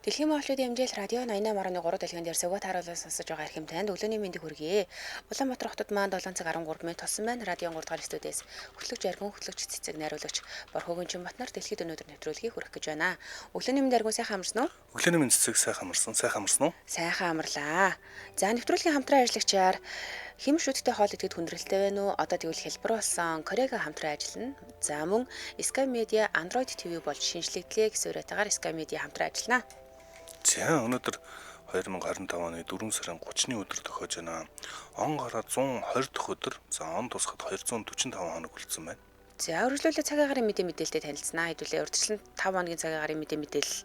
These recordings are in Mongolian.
Дэлхийн монголчуудын хэмжээл радио 88.3 дэлгэн дээр сувга тааруулаад сонсож байгаа эрхэм танд өглөөний мэндийг хүргэе. Улаанбаатар хотод маань 7 цаг 13 минут болсон байна. Радио 3 дугаар студиэс хөтлөгч Аргун хөтлөгч цэцэг найруулагч Борхогийн Чимбатнаар дэлхийд өнөөдөр нэвтрүүлгийг хүргэх гэж байна. Өглөөний мэнд Аргун сайхан амарсан уу? Өглөөний мэнд цэцэг сайхан амарсан уу? Сайхан амарлаа. За нэвтрүүлгийн хамтран ажиллагчаар хэм шүтгтэй хоол идэхэд хүндрэлтэй байна уу? Одоо тэгвэл хэлбэр болсон Корега хамтран ажиллана. За мөн Sky Media Android TV болж шинжлэгдлээ гэсэн үрээтээр Sky Media хамтран ажиллана. За өнөөдөр 2025 оны 4 сарын 30-ны өдөр тохиож байна. Он гараад 120 дахь өдөр. За он тусахад 245 хоног үлдсэн байна. За үргэлжлүүлээ цагийн агарын мэдээлэлтэй танилцсанаа. Хэдүүлээ урьдчилан 5 хоногийн цагийн агарын мэдээлэл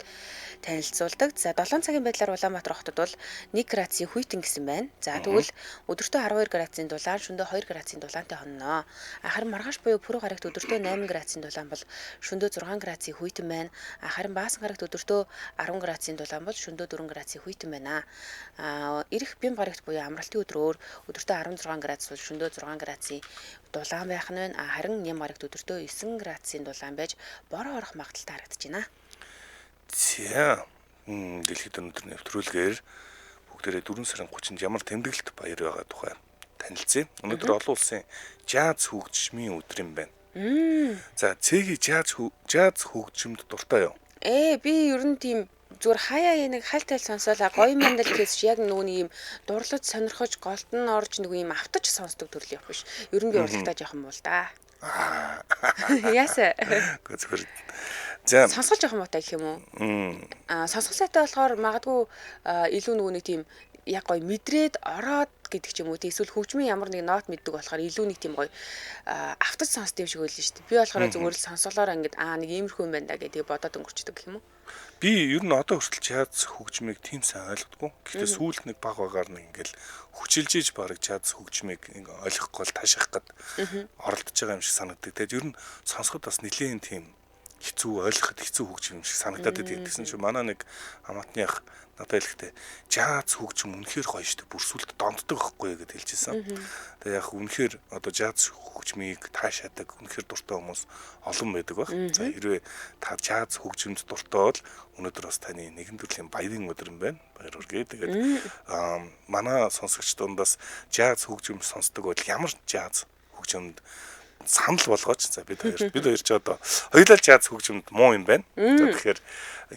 танилцуулдаг. За 7 цагийн байдлаар Улаанбаатар хотод бол 1 градусын хүйтэн гэсэн байна. За тэгвэл өдөртөө 12 градусын дулаан, шөнөдөө 2 градусын дулаантай хонноо. Харин маргааш буюу пүрэв гарагт өдөртөө 8 градусын дулаан бол шөнөдөө 6 градусын хүйтэн байна. Харин баасан гарагт өдөртөө 10 градусын дулаан бол шөнөдөө 4 градусын хүйтэн байна. Ирэх бям гарагт буюу амралтын өдрөөр өдөртөө 16 градус бол шөнөдөө 6 градусын дулаан байх нь байна. Харин ням гарагт өдөртөө 9 градусын дулаан байж бороо орох магадлалтай харагдаж байна. За дэлхийд өнөөдөр нэвтрүүлгээр бүгдээрээ 4 сарын 30-нд ямар тэмдэглэлт баяр байгаа тухай танилцъя. Өнөөдөр олон улсын жаз хөгжмийн өдөр юм байна. За цэгийн жаз хөгжимд дуртай юу? Би ер нь тийм зүгээр хаяа нэг хальт сонсоолаа гоё мандал гэж яг нөгөө нэг юм дурлаж сонирхож голд нь орж нөгөө юм автаж сонсдог төрлийн биш. Ер нь би урлагтаа жоохон муу л да. Яасаа. Зүгээр. За сонсгол жоохон муутай гэх юм уу? Сонсгол сайтай болохоор магадгүй илүү нөгөө нэг тийм яг гоё мэдрээд ороод гэдэг ч юм уу. Эсвэл хөгжмийн ямар нэг нот мэддэг болохоор илүү нэг тийм гоё автаж сонсдог юм шиг байлаа шүү дээ. Би болохоор зүгээр л сонсголоор ингээд нэг иймэрхүү юм байна да гэдэг бодоод өнгөрчдөг гэх юм уу? Би ер нь одоо хүртэл жаз хөгжмийг тийм сайн ойлгодгүй. Гэхдээ сүүлд нэг баг багаар нэг ингээл хүчилжиж бараг жаз хөгжмийг ойлгохгүй л тааших гээд оролдож байгаа юм шиг санагддаг. Тэгээд ер нь сонсоход бас нэлээд тийм хэцүү ойлгоход хэцүү хөгжим юм шиг санагдаад байдаг. Тэгсэн чинь манай нэг хамаатны ах надад хэлэхдээ жаз хөгжим үнэхээр гоё шүү дээ. Бүр сүлд донддог байхгүй гэдээ хэлчихсэн. Тэгээд яг үнэхээр одоо жаз хөгжмийг таашаадаг үнэхээр дуртай хүмүүс олон байдаг баг. За хэрвээ та жаз хөгжимд дуртай бол өнөөдөр бас таны нэгэн төрлийн баярын өдөр юм байна. Баяр хүргэе. Тэгээд манай сонсогч дундаас жаз хөгжим сонсдог бол ямар жаз хөгжимд санал болгооч. За бид хоёр ч одоо хоёулаа жаз хөгжимд муу юм байна. Тэгэхээр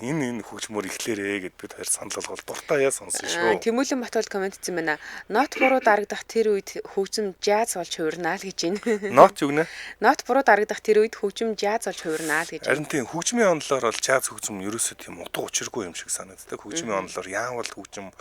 энэ хөгжмөр ихлээрээ гэд бид хоёр санал болгоод дуртаяа сонсон шүү. Тэмүүлэн Батбол комент хийсэн байна. Нот буруу дарагдах тэр үед хөгжим жаз болж хувирнаа л гэж байна. Нот юу гэнэ? Нот буруу дарагдах тэр үед хөгжим жаз болж хувирнаа л гэж. Харин тийм хөгжмийн онолоор бол жаз хөгжим ерөөсөө тийм утга учиргүй юм шиг санагддаг. Хөгжмийн онолоор яавал хөгжим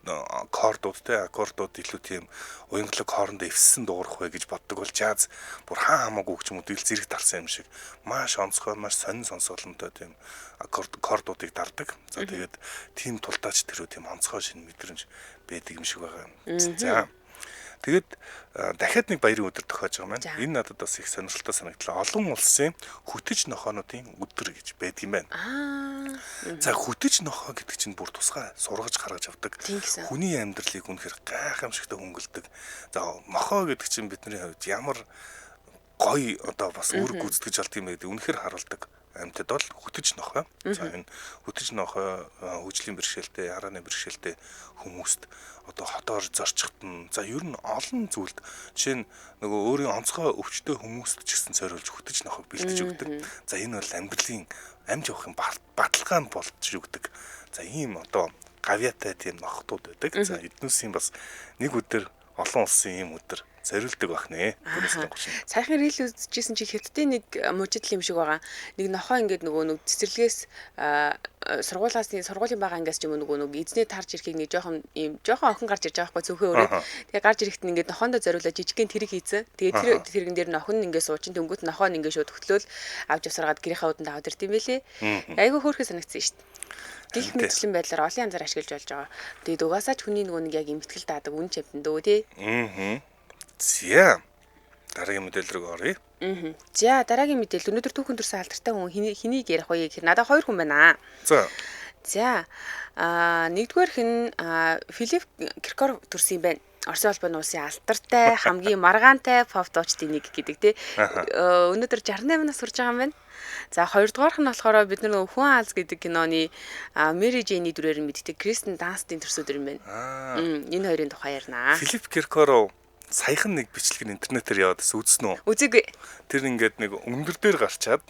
аккордууд те аккордууд илүү тийм уянгалаг хоорондоо эвссэн дуурах вэ гэж боддог бол жаз бүр хамаагүй хөгжмүүд ил зэрэг тарсан юм шиг маш онцгой маш сонин сонсголонтой тийм аккордуудыг дардаг. За тэгээд тийм тулдаач тэрөө тийм онцгой шинэ мэдрэмж байдаг юм шиг байгаа. За тэгээд дахиад нэг баярын өдөр тохиож байгаа маань. Энэ надад бас их сонирхолтой санагдлаа. Олон улсын хөтөж нохоонуудын өдөр гэж байдаг юм байна. За хөтөж нохоо гэдэг чинь бүр тусгай сургаж гаргаж авдаг. Хүний амьдралыг үнэхээр гайхамшигтай хөнгөлдөг. За нохоо гэдэг чинь бидний хувьд ямар гоё одоо бас үүрэг гүйцэтгэж алт юм гэдэг үнэхээр харуулдаг. Амьтад бол хөтөж нохоо. За энэ хөтөж нохоо хөгжлийн бэрхшээлтэй, харааны бэрхшээлтэй хүмүүст одоо хотоор зорчихт нь за ер нь олон зүйлд жишээ нь нөгөө өөрийн онцгой өвчтөй хүмүүст ч гэсэн зориулж хөтөж нохог бэлдэж өгдөг. За энэ бол амьдралын амж явахын баталгаа нь болж өгдөг. За ийм одоо гавьяатай тийм нохтууд байдаг. За эднүүсийн бас нэг өдөр олон улсын ийм өдөр зориулдаг байх нэ. Сайхан рил үзчихсэн чи хятадын нэг мужидл юм шиг байгаа. Нэг нохоо ингээд нөгөө цэцэрлэгээс сургуулийн бага ангиас ч юм уу нөгөө эзний тарж ирэхийг нэг жоохон охин гарч ирж байгаа байхгүй цөөхөн өрөө. Тэгээ гарч ирэхэд нь ингээд нохоондоо зориулаад жижигхэн тэрэг хийцэн. Тэгээ тэрэгэн дээр нь охин ингээд суучин дөнгөт нохоо нь ингээд шууд хөтлөөл авч явсараад гэрийнхаа үдэнд аваад ирд юм байлээ. Айгүй хөөрхөн санагдсан шүү дээ. Гих мэтчлэн байдлаар олон янзаар ашиглаж болж байгаа. Тэгээд угаасаа ч хүний нөгөө нэг яг имтгэл даадаг үн чамтан дөө тий. За дараагийн мэдээлэл рүү оръё. За дараагийн мэдээлэл өнөөдөр түүхэн төрсэн алдартай хүн хэнийг ярих вэ гэхээр надад 2 хүн байна. За нэгдүгээр хэн Филипп Киркоров төрсэн юм байна. Оросын холбооны улсын алдартай хамгийн маргаантай pop дуучдын нэг гэдэг тий. Өнөөдөр 68 нас хүрч байгаа юм байна. За хоёрдугаарх нь болохоор бид нар нөгөө Хүн Аалз гэдэг киноны Мэри Джейний дүрээр мэддэг Кристен Данстын төрсөдөр юм байна. Энэ хоёрын тухай ярина. Филипп Киркоров саяхан нэг бичлэг нь интернетээр яваад үзсэн үү? Үзээгүй. Тэр ингээд нэг өндөр дээр гарчаад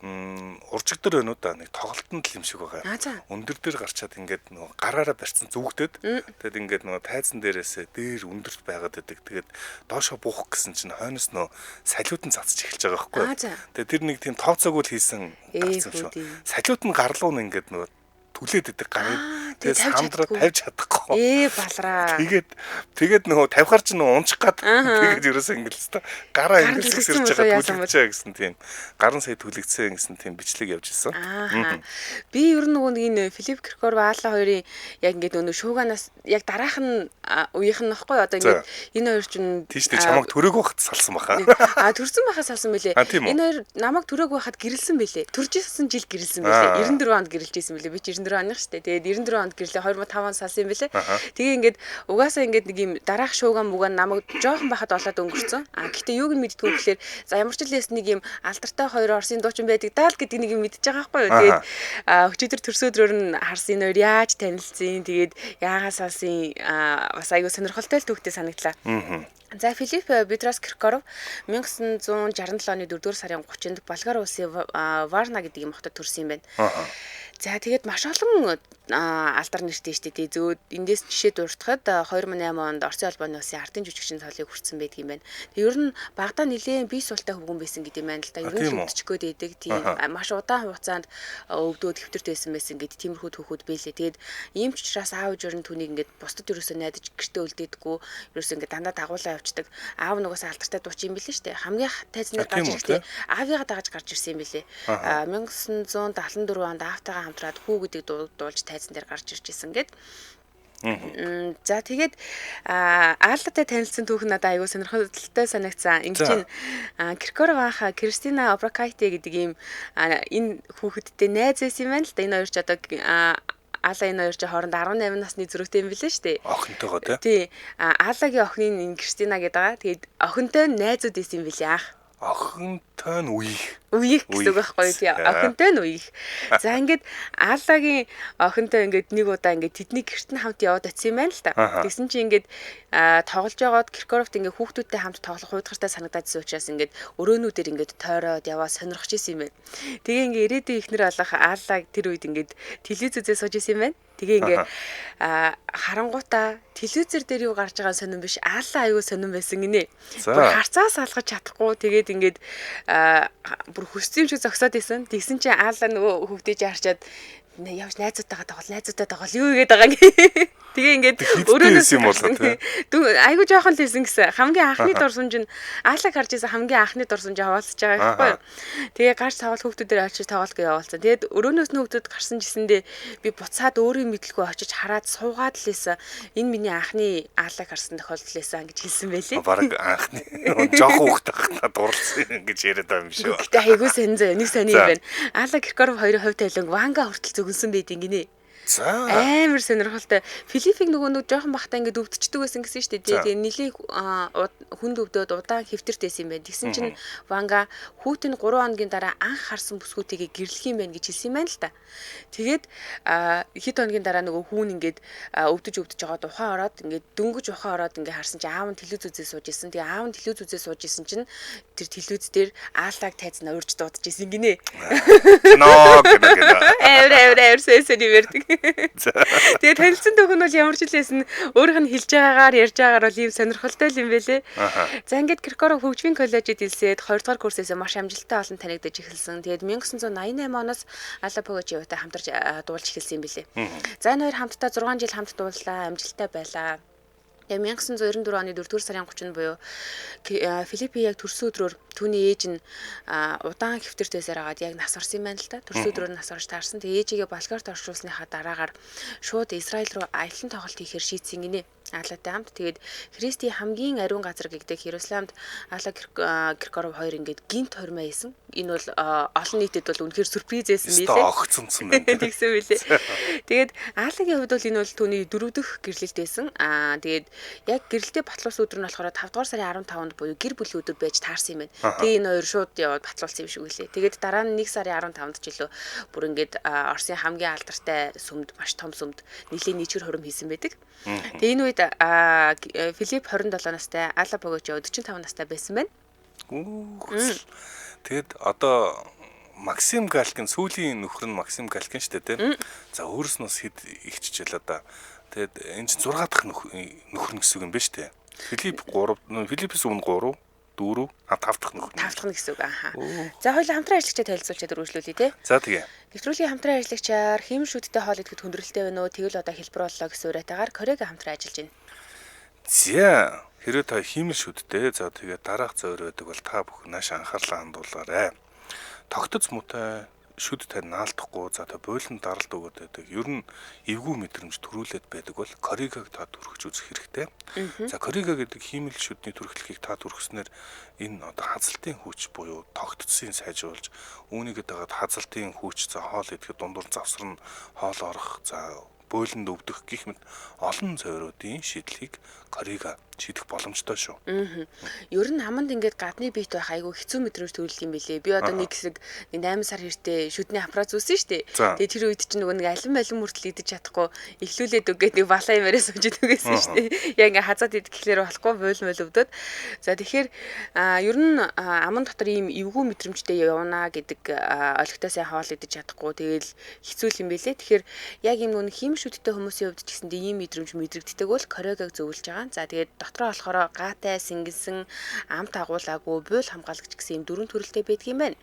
уржигдэр байна уу да нэг тоглолтод л юм шиг байгаа. Өндөр дээр гарчаад ингээд нөгөө гараараа барьсан зүгтээд тэгэд ингээд нөгөө тайзан дээрээсээ дээр өндөрт байгаад байдаг. Тэгээд доошоо буух гэсэн чинь хойноос нөгөө салиуд нь цацж эхэлж байгаа байхгүй. Тэгээд тэр нэг тийм тооцоог л хийсэн гарсан шүү. Салиуд нь гарлуу нь ингээд нөгөө түлээд идэг гарын. Тэгээд самдраа тавьж чадахгүй. Балраа. Тэгээд нөгөө тавихаар ч нөгөө унчих гад тэгээд ерөөсөө ингээд л та гараа ингээд сэрж байгаа түлэгчээ гэсэн тийм гарын сая түлэгцсэн гэсэн тийм бичлэг явж ирсэн. Би ер нь нөгөө энэ Филипп Киркоров Аалла хоёрын яг ингээд нөгөө шууганаас яг дараах нь үеийнх нь нөхгүй одоо ингээд энэ хоёр чинь тийш дээ чамаг төрөөг байхад салсан баха. Төрсөн байхад салсан байлээ. Энэ хоёр намайг төрөөг байхад гэрэлсэн байлээ. Төржсэн жил гэрэлсэн байлээ. 94 онд гэрэлжсэн байлээ. Би ч 94 оных штэ. Тэгээд 94 онд гэрлээ 2005 онд салсан юм байлээ. Тэгээ ингээд угаасаа ингээд нэг юм дараах шууган мүгэн намайг жоохон байхад олоод өнгөрцөн. Гэхдээ юуг нь мэддэггүй гэхээр за ямар ч лээс нэг юм алдартай хоёр Оросын дуучин байдаг даа л гэдэг нэг юм мэдчихэж байгаа байхгүй юу. Тэгээд өчигдөр төрсөдрөөр нь харсан энэ хоёр яаж танилцсан. Тэгээд яагаас салсан бас айгүй сонирхолтой л түүхтэй санагдлаа. За Филипп Петрос Киркоров 1967 оны 4-р сарын 30-нд Болгар улсын Варна гэдэг юм хотод төрсэн юм байна. За тэгээд маш олон алдар нэртэй штэ тий зөө эндээс жишээ дуртахад 2008 онд Оросын холбооны улсын ардын жүжигчин цолыг хүртсэн байдаг юм байна. Тэг ер нь багадаа нэлээд бие суултай хөвгөн байсан гэдэг юм байна л да. Ер нь өвдөж гээд байдаг тийм маш удаан хугацаанд өвдөөд хэвтэрт байсан гэдэг тиймэрхүү түүхүүд байлээ. Тэгээд ийм ч учраас аав ээж өрн түүнийг ингээд бусдад ерөөсөө найдаж гэртээ үлдээдэггүй ерөөсөө ингээд дандаа дагуулаа явцдаг. Аав нугасаа алдартай дуучин юм билээ штэ. Хамгийн тайзныг гарч ирэхдээ аавыгаа дагаж гарч ирсэн юм билээ. 1974 онд аавтайгаа хамтраад хүү гэдэг дуулж тайзан дээр гарч ирж исэн гэд. За тэгээд Ааллатай танилцсан түүх надад аягүй сонирхолтой санагцсан. Ингэж чинь Киркоров анха Кристина Обракайте гэдэг ийм энэ хүүхэдтэй найз байсан юм байна л да. Энэ хоёр ч одоо Аалла энэ хоёр ч хооронд 18 насны зүрхтэй юм билээ шүү дээ. Охинтойгоо тий. Ааллагийн охины энэ Кристина гэдэг байгаа. Тэгээд охинтой найзууд байсан юм билээ анх. Охинтой нь үеих гэсэн үг байхгүй тий. Охинтой нь үеих. За ингээд Ааллагийн охинтой ингээд нэг удаа ингээд тэдний гэрт нь хамт яваад очив юм байна л та. Тэгсэн чинь ингээд тоглож байгаад Киркоровт ингээд хүүхдүүдтэй хамт тоглох уйдгартай санагдажсэн учраас ингээд өрөөнүүдээр ингээд тойроод яваа сонирхож исэн юм байна. Тэгээ ингээд ирээдүйн ихнэр болох Ааллаг тэр үед ингээд телевиз үзээ сууж исэн юм байна. Тэгээ ингээ харангуутаа телевизэр дээр юу гарч байгаа сонирн биш Аалла аюу сонирн байсан гинэ. Бүр харцаа салгаж чадахгүй тэгээд ингээд бүр хөсцөм шиг зогсоод исэн. Тэгсэн чинь Аалла нөгөө хөвдөж харчаад явж найзуудтайгаа тоглол юу игээд байгаа юм. Тэгээ ингээд өөрөөс юм болоо тий. Айгу жоохон л хэлсэн гэсэн. Хамгийн анхны дурсамж нь Ааллаг харж исэн хамгийн анхны дурсамж хаваалцж байгаа байхгүй юу. Тэгээ гарч цавал хүүхдүүдээр очиж тоглох гэж явуулсан. Тэгээд өрөөнөөс нь хүүхдүүд гарсан жисэндээ би буцаад өөрийн мэдлгүй очиж хараад суугаад л лээсэн. Энэ миний анхны Ааллаг харсан тохиолдол лээсэн гэж хэлсэн байлээ. Бараг анхны жоохон хүүхд тахта дурлсан гэж яриад байгаа юм шүү. Гэтэ айгу сонь нэг сони юм байна. Ааллаг Киркоров хоёрын хувь тайланг Ванга хүртэл зөгнсөн байдیں۔ Гинэ. Амар сонирхолтой. Филиппиг нөгөө жоохон бахтаа ингээд өвдчихдөг байсан гэсэн шүү дээ. Тэгээ нилийн хүнд өвдөд удаан хэвтэртэйсэн юм байна. Тэгсэн чинь Ванга хүүтэн 3 хоногийн дараа анх харсан бүсгүүтийгээ гэрлэх юм байна гэж хэлсэн юм байна л та. Тэгээд хэд хоногийн дараа нөгөө хүүн ингээд өвдөж байгаа ухаан ороод ингээд дөнгөж ухаан ороод ингээд харсан чинь аав нь телевиз үзээ сууж исэн. Тэгээ аав нь телевиз үзээ сууж исэн чинь тэр телевиз дээр Ааллаг тайзнаа урьж дуудаж исэн гинэ. Эвэр сэсэний вердэг. Тэгээ танилцсан түүх нь бол ямар ч хэлсэн өөрийнх нь хэлж байгаагаар ярьж байгаагаар бол ийм сонирхолтой юм байлээ. За ингээд Киркоров хөгжмийн коллежид илсээд 2 дугаар курсээс маш амжилттай олон танигдаж эхэлсэн. Тэгээд 1988 оноос Алла Пугачеватай хамтарч дуулж эхэлсэн юм билээ. За энэ хоёр хамтдаа 6 жил хамт дууллаа, амжилттай байлаа. 1994 оны 4-р сарын 30-нд буюу Филиппи яг төрсөн өдрөөр түүний ээж нь удаан хэвтэртэйсээр агаад яг нас орсон юм байна л да. Төрсөн өдрөөр нас орж таарсан. Тэгээ ээжигээ Болгарт оршуулсныхаа дараагаар шууд Израиль руу аялан тоглолт хийхээр шийдсэн гинэ. Аалатай хамт тэгээд Христийн хамгийн ариун газар гэгдэх Иерусалимд Аала Киркоров хоёр ингээд гинт хормоо хийсэн. Энэ бол олон нийтэд бол үнэхээр сюрприз байсан билээ. Огцонсон байна. Тэгсэн билээ. Тэгээд Аалагийн хувьд бол энэ бол түүний 4 дахь гэрлэлт байсан. Тэгээд яг гэрлэлтэд батлуулсан өдөр нь болохоор 5 дугаар сарын 15-нд буюу гэр бүлийн өдөр байж таарсан юм байна. Тэгээ энэ хоёр шууд яваад батлуулсан юм шиг үлээ. Тэгээд дараа нь 1 сарын 15-нд ч илүү бүр ингээд Оросын хамгийн алдартай сүмд, маш том сүмд нэлийн нийчгэр хором хийсэн байдаг. Тэгээ энэ үед Филипп 27 настай, Аала Богочо 45 настай байсан байна. Тэгэд одоо Максим Галкин сүүлийн нөхөр нь Максим Галкин шүү дээ тийм. За өөрөөс нь бас хэд ихчжэл одоо. Тэгэд энэ чинь 6 дахь нөхөр гэсэн үг юм байна шүү дээ. Филиппээс өмнө 3 4 5 дахь нөхөр. 5 дахь нь гэсэн үг аа. За хоёул хамтран ажиллагчид танилцуулчаад өргөжлүүлье те. За тэгээ. Нэвтрүүлгийн хамтран ажиллагчаар хэм шүдтэй хоол идэхэд хүндрэлтэй байна уу? Тэгвэл одоо хэлбэр боллоо гэсэн уриатаагаар Корегийн хамтран ажиллаж байна. За хэрвээ та хиймэл шүдтэй за тэгээ дараах зөөр байдаг бол та бүхэн нааш анхаарлаа хандуулаарай. Тогтоц муутай шүдтэй наалдахгүй за та бойлон даралт өгöd байдаг. Ер нь эвгүй мэдрэмж төрүүлээд байдаг бол Коригаг та төрөхж үзэх хэрэгтэй. За Корига гэдэг хиймэл шүдний төрөлхийг та төрөхснээр энэ одоо хазалтын хүч буюу тогтцсыг сайжруулж үүнийгээ дагаад хазалтын хүч за хоол идэхэд дундуур завсарна хоол орох за бойлонд өвдөх гэх мэт олон зөөрүүдийн шийдлийг Корига шийдэх боломжтой шүү. Ер нь хаманд ингээд гадны биет байх айгүй хэцүү мэдрэмж төрүүлдэг юм билээ. Би одоо нэг хэсэг 8 сар хэртээ шүдний хамраа зүүсэн шүү дээ. Тэгээ тэр үед чинь нөгөө нэг алин мөртөл идэж чадахгүй эхлүүлээд үгээд нэг балаа юмараа сууж идэгсэн шүү дээ. Яг ингээ хазаад идэх гэхлээр болохгүй бойл өвдөд. За тэгэхээр ер нь аман дотор ийм эвгүй мэдрэмжтэй явна гэдэг олигтой сайн хоол идэж чадахгүй тэгэл хэцүү юм билээ. Тэгэхээр яг ийм нөгөө хийм шүдтэй хүмүүсийн хувьд ч гэсэндээ ийм мэдрэмж мэдрэгддэг бол Коригаг зөвлөж байгаа. За тэгээд дотроо болохоор гаатай, сингэнсэн, амт агуулаагүй, буйл хамгаалагч гэсэн юм 4 төрөлтэй байдаг юм байна.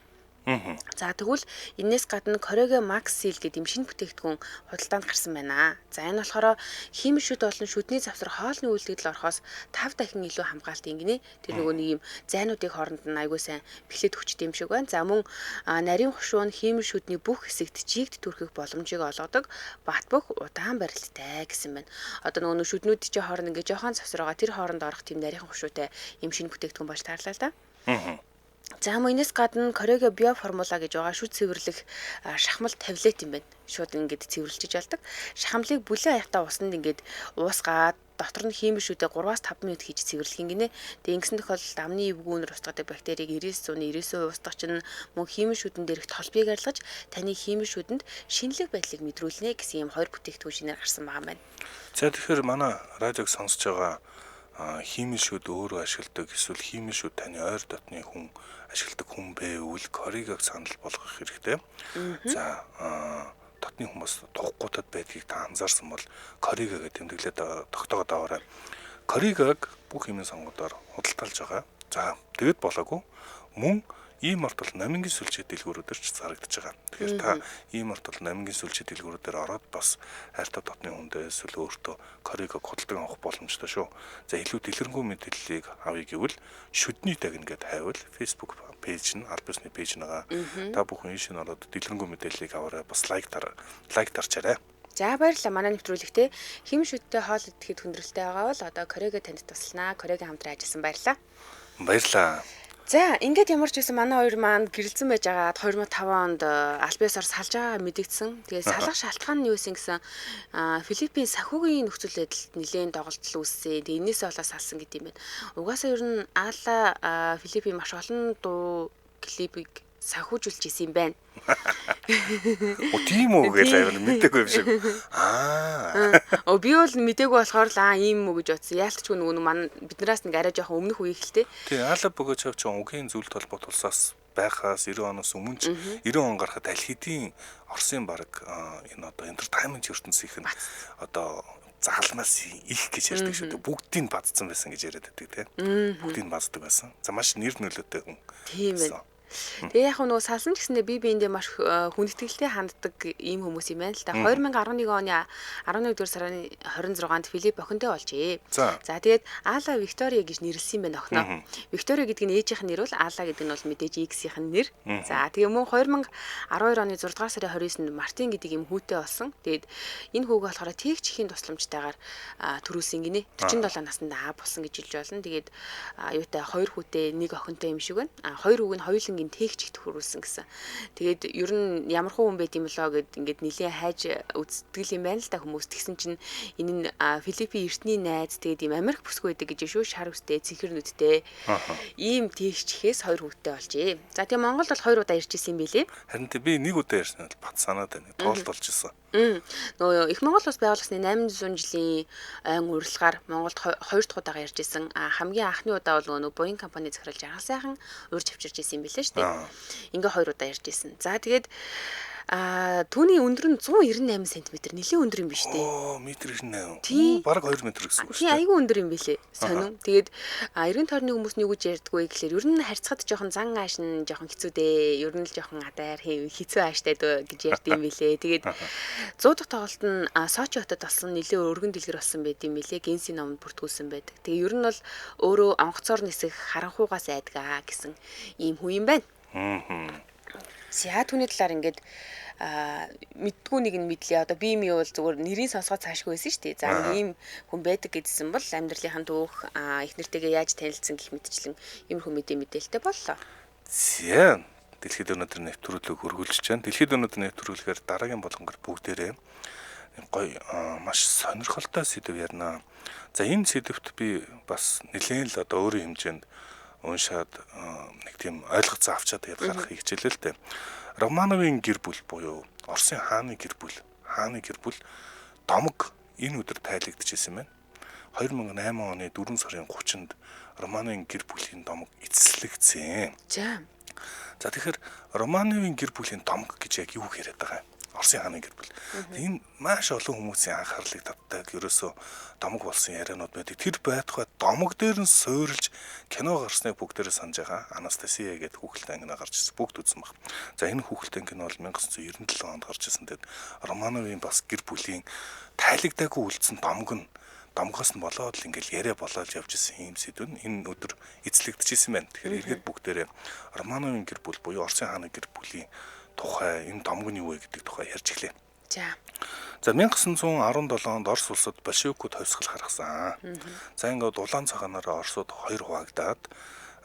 За тэгвэл энэс гадна Корига Max Seal гэдэг юм шинэ бүтээгдэхүүн худалдаанд гарсан байна. За энэ болохоор хийм шүд болон шүдний завсар хоолны үйлдэгдэл орохоос 5 дахин илүү хамгаалт ингэнэ. Тэр нөгөө нэг юм зайнуудыг хооронд нь аягүй сайн бэхлээд хүчтэй юм шиг байна. За мөн нарийн хушуу нь хийм шүдний бүх хэсэгт жигд түрхэх боломжийг олгодог бат бөх удаан барилттай гэсэн байна. Одоо нөгөө шүднүүд чинь хооронд ингээ жоохон завсаргаа тэр хооронд орох тийм нарийн хушуутай юм шинэ бүтээгдэхүүн болж таарлаа л да. За мөнөөс гадна Корига биоформула гэж байгаа шүд цэвэрлэх шахмал таблет юм байна. Шууд ингээд цэвэрлжиж болдог. Шахамлыг бүлээн аяхтаа усанд ингээд уусгаад дотор нь хиймэл шүдээ 3-5 минут хийж цэвэрлэх ингэнэ. Тэгээ ингэсэн тохиолдолд амны эвгүүнээр устгадаг бактерийг 90% устгах чинь мөн хиймэл шүдэн дээрх толбыг арилгаж таны хиймэл шүдэнд шинэлэг байдлыг мэдрүүлнэ гэсэн юм хоёр бүтээгдэхүүн шинээр гарсан байгаа юм байна. За тэгэхээр манай радиог сонсож байгаа хиймэл шүд өөрөө ашигладаг эсвэл хиймэл шүд таны ойр дотны хүн ашигладаг хүн байвал Коригаг санал болгох хэрэгтэй. За дотны хүмүүс туггуутад байдгийг та анзаарсан бол Коригагээ тэмдэглээд тогтоогоод аваарай. Коригаг бүх хэмжээ сонгодоор худалдаалж байгаа. За тэгэд болоогүй мөн ийм ортол намингийн сүлжээ дэлгүүрүүдээр ч зарагдаж байгаа. Тэгэхээр та ийм ортол намингийн сүлжээ дэлгүүрүүдээр ороод бас хайртай дотны хүндээ эсвэл өөртөө Коригаг худалдан авах боломжтой шүү. За илүү дэлгэрэнгүй мэдээллийг авъя гэвэл шүдний тагна гэд хайвал Facebook пэйж нь аль бисны пэйж нэгаа. Та бүхэн ийш нь ороод дэлгэрэнгүй мэдээллийг аваарай. Бас лайк дарчаарай. За баярлалаа. Манай нэвтрүүлэгтээ хэм шүдтэй хоол идэхэд хүндрэлтэй байгаа бол одоо Корига танд туслана. Корига хамтран ажилласан баярлалаа. Баярлалаа. За ингээд ямар ч байсан манай хоёр маань гэрэлцэн байж байгаа 2005 онд Альбиасаар салж байгаа мэдэгдсэн. Тэгээ салах шалтгаан нь юу гэсэн Филиппийн санхүүгийн нөхцөл байдалд нэлээд доголдол үүссэн. Тэгээ энээсээ болоод салсан гэдэг юм байна. Угаасаа ер нь Аала Филиппийн маш олон дуу клипийг санхүүжүүлж исэн юм байна. Тийм үү гэж мэдээгүй юм шиг. Би бол мэдээгүй болохоор л ийм үү гэж бодсон. Яалтчгүй нөгөө манай биднээс нэг арай жоохон өмнөх үе ихэлтэй. Тий, Аала Богочо ч угийн зүйлд холбоот улсаас байхаас 90 оноос өмнө 90 он гарахад аль хэдийн Оросын баг энэ одоо entertainment ертөнцийн их одоо заалмаас их гэж ярьдаг шүү дээ. Бүгдийг бадцсан байсан гэж яриад байдаг тийм. Бүгдийг баддаг байсан. За маш нэр нөлөөтэй хүн. Тийм ээ. Тэгээ яг нөгөө салсан ч гэсэндээ биендээ маш хүндэтгэлтэй ханддаг ийм хүмүүс юм байна л да. 2011 оны 11 дугаар сарын 26-нд Филипп охинтой болжээ. За. За тэгээд Алла Виктория гэж нэрлсэн юм байна охиноо. Виктория гэдэг нь ээжийнх нь нэр бол Алла гэдэг нь бол мэдээж X-ийнх нь нэр. За тэгээ мөн 2012 оны 6 дугаар сарын 29-нд Мартин гэдэг ийм хүүтэй болсон. Тэгээд энэ хүүг болохоор тэгч ихийн тусламжтайгаар төрүүлсэн гинэ. 47 наснд аа болсон гэж хэлж болно. Тэгээд юутай 2 хүүтэй 1 охинтой юм шиг байна. 2 хүүг нь хоёулангийн тэгч ихт төрүүлсэн гэсэн. Тэгээд ер нь ямар хүн байд юм болоо гэд ингээд нилээ хайж үзтгэл юм байна л та хүмүүс. Тэгсэн чинь энэ нь Филиппийн эртний найз тэгээд ийм Америк бүсгүй байдаг гэж шүү шар үстэй цэнхэр нүдтэй. Ийм тэгч ихээс 2 хүүтэй болжээ. За тэгээ Монголд бол 2 удаа ирж исэн юм билээ. Харин би 1 удаа ирсэн бол бат санаад байна. Тоолд болж исэн. Нөгөө их Монгол улс байгуулагдсны 800 жилийн айн урилгаар Монголд 2 дахь удаага ирж исэн. Хамгийн анхны удаа бол нөгөө Боинг компани захирал жаргал сайхан урьж авчирч исэн юм билээ шүү дээ. Ингээ 2 удаа ирж исэн. За тэгээд түүний өндөр нь 198 см нэлээд өндөр юм биш үү? Оо, метр 98. Бараг 2 метр гэсэн үг шүү. Тийм айгүй өндөр юм билээ. Сонин. Тэгээд эргэн тойрны хүмүүс нь юу гэж ярьдггүй гэхэлэр ер нь харьцахад жоохон зан ааш нь жоохон хэцүү дээ. Ер нь л жоохон адаар хэцүү ааштай гэж ярьд юм билээ. Тэгээд 100 дахь тоглолт нь Сочи хотод болсон нэлээд өргөн дэлгэр болсон байт юм билээ. Генсийн номонд бүртгүүлсэн байдаг. Тэгээ ер нь бол өөрөө онгоцоор нисэх харанхуугаас айдгаа гэсэн ийм хүн юм байна. За түүний талаар ингээд мэддгүү нэг нь мэдлээ. Одоо би юм юу бол зүгээр нэрийг сонсгоод цаашгүй байсан шүү дээ. За ийм хүн байдаг гэдсэн бол амьдралынхаа түүх их нэртэйгээ яаж танилцсан гэх мэтчлэн иймэрхүү мэдээлэлтэй боллоо. За дэлхийд өнөөдөр нэвтрүүлэг хөргүүлж байна. Дэлхийд өнөөдөр нэвтрүүлгээр дараагийн болгонгор бүгдээрээ гоё маш сонирхолтой сэдв ярина. За энэ сэдвт би бас нэлээд л одоо өөрийн хэмжээнд уншаад нэг тийм ойлгоцоо авчаад ярих хичээлээ л дээ. Романовын гэр бүл буюу Оросын хааны гэр бүл домог энэ өдөр тайлагдчихсэн байна. 2008 оны 4 сарын 30-нд Романовын гэр бүлийн домог эцэслэгдсэн. За тэгэхээр Романовын гэр бүлийн домог гэж яг юу яриад байгаа юм? Оросын хааны гэр бүл. Энэ маш олон хүмүүсийн анхаарлыг татдаг ерөөсөө домог болсон яриануд байдаг. Тэр байтугай домог дээр нь суурилж кино гарсныг бүгдээрээ санаж байгаа. Анастасия гэдэг хүүхэлтэй ангина гарч ирсэн. Бүгд үзсэн баг. За энэ хүүхэлтэй кино бол 1997 онд гарч ирсэн. Тэгэд Романовын бас гэр бүлийн тайлагдаагүй үлдсэн домгоос нь болоод л ингээл яриа болоод явж исэн юм сэдв нь энэ өдөр эзлэгдэжсэн байна. Тэгэхээр эргээд бүгдээрээ Романовын гэр бүл буюу Оросын хааны гэр бүлийн тухай энэ домог нь юу вэ гэдэг тухай ярьж эхлэе. За 1917 онд Орос улсад большевикууд хувьсгал гаргасан. За ингээд улаан цагаанаараа Оросууд 2 хуваагдаад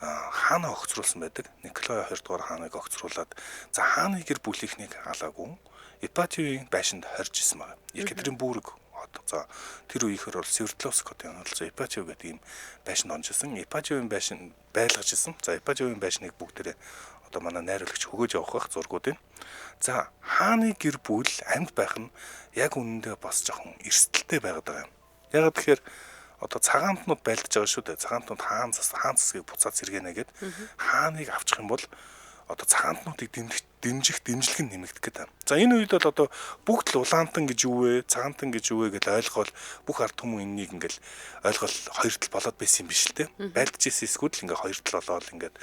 хаана огцруулсан байдаг. Николай 2 дугаар хааныг огцруулад за хааны гэр бүлийнхнийг алаагүй Ипатьевын байшинд хорж исэн байна. Екатеринбург за тэр үеийнхэр бол Свердловскотын онолцоо Ипатьев гэдэг ийм байшинд онжсэн. Ипатьевын байшин байлгаж исэн. За Ипатьевын байшныг бүгдээрээ одоо манай найруулагч хөгөөж явах зургуудын. За хааны гэр бүл амьд байх нь яг үнэндээ бас жоохон эрсдэлтэй байгаад байгаа юм. Яг тэгэхээр одоо цагаантнууд байлдаж байгаа шүү дээ. Цагаантнууд хаан засгийг буцаад сэргэнэ гэд хааныг авчих юм бол одоо цагаантнуудыг дэмжих дэмжлэг нь нэмэгдэх гэдэг. За энэ үед бол одоо бүгд л улаантан гэж юу вэ, цагаантан гэж юу вэ гэж ойлгоол бүх ард түмэн энэнийг ингээл ойлгол хоёр тал болоод байсан юм биш л те. Байлдаж ирсэн эсвэл ингээ хоёр тал болоод ингээд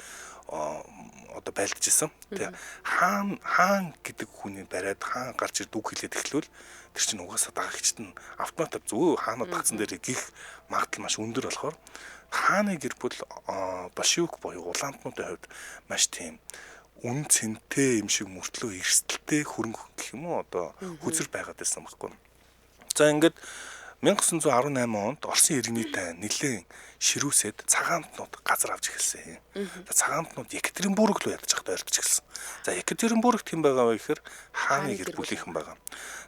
одоо байлдаж исэн. Тэгээ хаан гэдэг хүний бариад хаан гарч ирд үг хэлээд эхлүүл тэр чинь угаасаа дагагчд нь автомат зөв хаанууд багцсан дээр гих магадлал маш өндөр болохоор хааны гэр бүл большевик буюу улаантнуудын хувьд маш тийм үн цэнтэй юм шиг мөртлөө эрсдэлтэй хөрөнгө гэх юм уу одоо хүзэр байгаад байсан байхгүй. За ингээд 1918 онд Оросын иргэний тань нэлээд ширүүсэд цагаантнууд газар авч эхэлсэн. Цагаантнууд Екатеринбург руу ядаж байхдаа ойртож эхэлсэн. За Екатеринбургт хэн байгаа вэ гэхээр хааны гэр бүлийнхэн байгаа.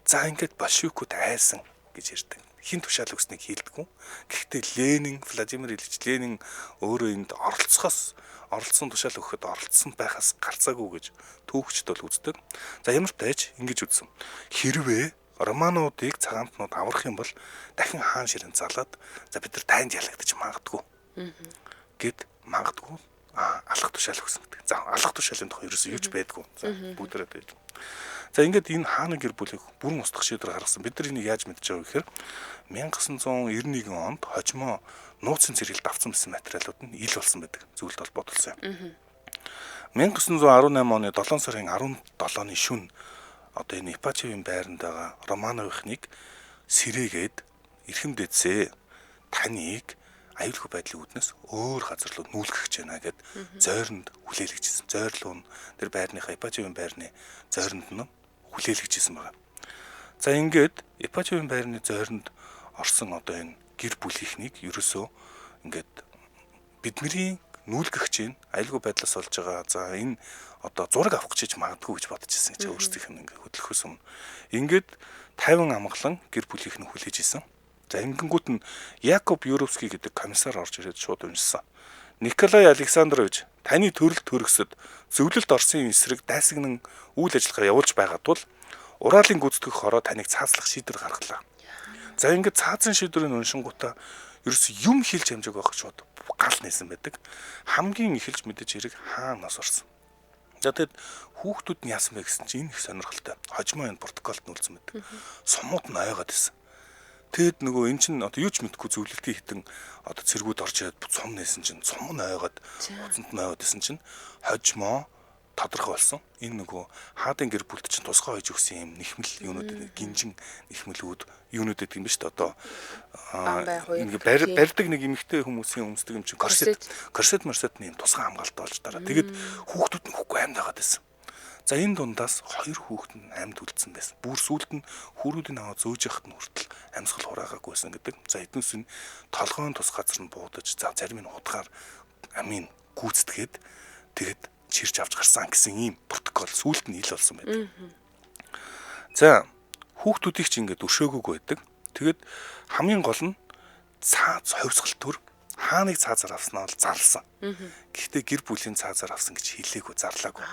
За ингээд большевикууд айсан гэж ярьдаг. Хин тушаал өгснэг хийлдэггүй. Гэхдээ Ленин, Владимир Ильич Ленин өөрөө энд оролцсон тушаал өгөхөд оролцсон байхаас гарцаагүй гэж түүхчд бол үздэг. За ямар ч тааж ингэж үзсэн. Хэрвээ Романовуудыг цагаантнууд аврах юм бол дахин хаан ширэнд залаад за бид нар тайнд ялагдчих магадгүй. Гэт магадгүй алах тушаал өгсөн гэдэг. За алах тушаалын тухай ерөөсөө юуч байдгүй. За бүгдээрээ байж. За ингээд энэ хааны гэр бүлийг бүрэн устгах шийдвэр гаргасан. Бид нар энийг яаж мэдж байгаа вэ гэхээр 1991 онд хожимо нууцын цэргэлд авсан байсан материалууд нь ил болсон байдаг. Зүйлд бол бодулсан юм. 1918 оны 7 сарын 17-ны шөнө одоо энэ Ипачевын байранд байгаа Романовихныг сэрээгээд эрхэм дээдсээ таныг аюулгүй байдлын үүднээс өөр газар руу нүүлгэх гэж байна гэд зойронд хүлээлгэжсэн. Зойрлуу тэр байрныхаа Ипачевын байрны зойронд нь хүлээлгэжсэн байна. За ингээд Ипачевын байрны зойронд орсон одоо энэ гэр бүлийнхнийг ерөөсөө ингээд бидний нүүлгэх чинь аюулгүй байдлаас болж байгаа. За энэ одоо зураг авах гэж магадгүй гэж бодож ирсэн гэж өөрсдийнх нь ингээд хөдлөхөөс өмнө ингээд 50 амгалан гэр бүлийнх нь хүлээж исэн. За ингэнгүүт нь Якоб Юровский гэдэг комиссар орж ирээд шууд уншсан. Николай Александрович, таны төрөл төрөсөд зөвлөлт Оросын эсрэг дайсагнан үйл ажиллагаа явуулж байгаа тул Уралын гүйцэтгэх хороо таныг цааслах шийдвэр гаргалаа. За ингээд цаазын шийдвэрийн уншингуудаа ерөөс юм хэлж хамжааг байх шууд гал нээсэн байдаг. Хамгийн эхэлж мэдэж хэрэг хаанаас орсон. За тэгэд хүүхдүүд нь яасан бэ гэсэн чинь энэ их сонирхолтой. Хожимоо энэ протоколд нүүлсэн байдаг. Сумууд нь ойгоод исэн. Тэгэд нөгөө эн чинь одоо юу ч мэдгүй зөвлөлтийн хитэн одоо цэргүүд орж ирээд сум нээсэн чинь сум нь ойгоод уцанд нь ойгоод исэн чинь хожимоо тодорхой болсон. Энэ нөгөө хаадын гэр бүлд чинь тусгай хойж өгсөн юм нэхмэл юунууд гинжин нэхмэлүүд юунууд гэдэг юм ба шүү дээ. Одоо ингээ барьдаг нэг эмэгтэй хүмүүсийн өмсдөг юм чинь корсет марсетны юм тусгай хамгаалалт болж дараа. Тэгээд хүүхдүүд нь хөхгүй амьд байгаад байсан. За энэ дундаас 2 хүүхэд нь амьд үлдсэн байсан. Бүр сүүлд нь хүүрүүдийн аваа зөөж яхад нь хүртэл амьсгал хураагаагүйсэн гэдэг. За эднээс нь толгойн тус газар нь буудаж, за зарим нь худгаар амийн гүйцэтгээд тэгээд чирч авч гарсан гэсэн ийм протокол сүүлд нь ил болсон байдаг. За хүүхдүүдийг ч ингээд өршөөгөөг байдаг. Тэгээд хамгийн гол нь цааз ховсгал төр хааныг цаазаар авснаа бол зарлсан. Гэхдээ гэр бүлийн цаазаар авсан гэж хэлээгүй, зарлаагүй.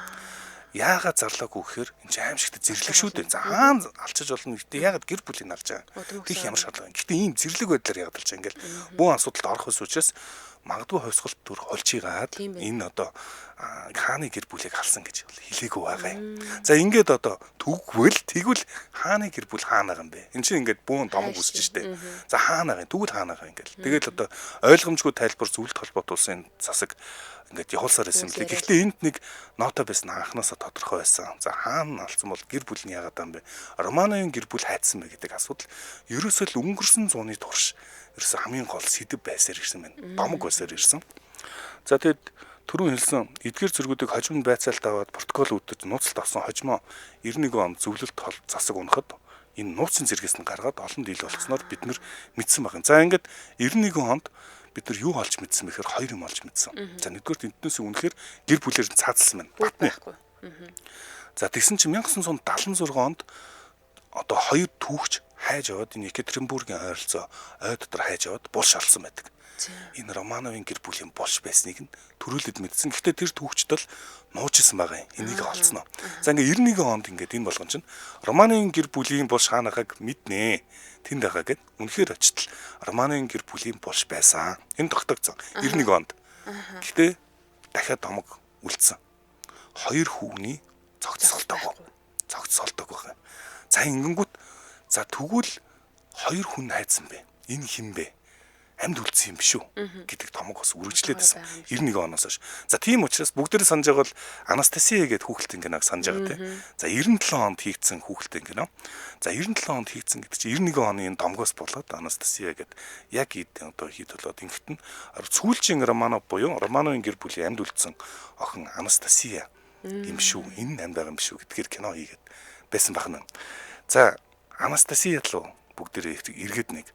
Яагаад зарлаагүй гэхээр энэ чинь аимшигт зэрлэг шүү дээ. За хаан алчиж болно гэхдээ яагаад гэр бүлийг алж байгаа. Тийх ямар шаардлага вэ? Гэхдээ ийм зэрлэг байдлаар яагаад алж байгаа ингээл бүх асуудалд орох учраас магадгүй хойсголт төр холжигаад энэ одоо хааны гэр бүлийг халсан гэж хэлээгүй байгаа юм. За ингээд одоо тэгвэл хааны гэр бүл хаанаа юм бэ? Энд чинь ингээд бүүн домог үсэж штэ. За хаанаа тэгвэл хаанаа ингээл. Тэгэл одоо ойлгомжгүй тайлбар зөвлөлт холбоотуулсан засаг ингээд явуулсаар байсан юм лээ. Гэхдээ энд нэг нота байсан анханасаа тодорхой байсан. За хаана алдсан бол гэр бүл нь яагаад юм бэ? Романовын гэр бүл хайдсан бэ гэдэг асуудал ерөөсөө л өнгөрсөн зууны турш ерөөсөө хамгийн гол сэдэв байсаар ирсэн байна. Домог байсаар ирсэн. За тэгэд түрүүн хэлсэн эдгээр зэргүүдийг хожимд байцаалт аваад протокол үүдэж нууцлалт авсан хожимоо 91 он зөвлөлт засаг унахад энэ нууцын зэргээс нь гаргаад олон дийл болцсноор бид нар мэдсэн байна. За ингээд 91 онд бид нар юу олж мэдсэн бэхээр 2 юм олж мэдсэн. За нэгдүгээр энтнээс үнэхээр гэр бүлээр цаацсан байна. Батны. За тэгсэн чинь 1976 онд одоо 2 түүхч хайж аваад энэ Екатеринбургийн ойролцоо ой дотор хайж аваад булш алсан байдаг. Энэ Романовын гэр бүлийн булш байсныг нь төрүүлээд мэдсэн. Гэхдээ тэр түүхчд бол нуужсэн байгаа юм. Энийг олцсноо. За ингээ 91 онд ингээд энэ болгон чинь Романовын гэр бүлийн булш хаанахаг мэднэ. Тэнд байгаа гэд үнэхээр очтол Романовын гэр бүлийн булш байсан. Энэ тогтогдсон 91 онд. Гэхдээ дахиад домог үлдсэн. 2 хүүний цогцолтойгоо. Цогцолтойгоо. За ингэнгүүт за тэгвэл 2 хүн хайцсан бэ. Энэ хэн бэ? Амьд үлдсэн юм биш үү гэдэг томог бас үргэлжлээд байсан. 91 оноос хойш. За тийм учраас бүгдээрээ санаж байгаа бол Анастасия гэдэг хүүхэлдэйн киног санаж байгаа тийм. За 97 онд хийгдсэн хүүхэлдэйн кино. За 97 онд хийгдсэн гэдэг чинь 91 оны энэ домгоос болоод Анастасия гэдэг яг одоо хит болоод ингэт нь сүүлчийн Романов буюу Романовын гэр бүлийн амьд үлдсэн охин Анастасия юм шүү. Энэ амьд байгаа юм биш үү гэдгээр кино хийгээд байсан байна. За Анастасия руу бүгдээрээ эргээд нэг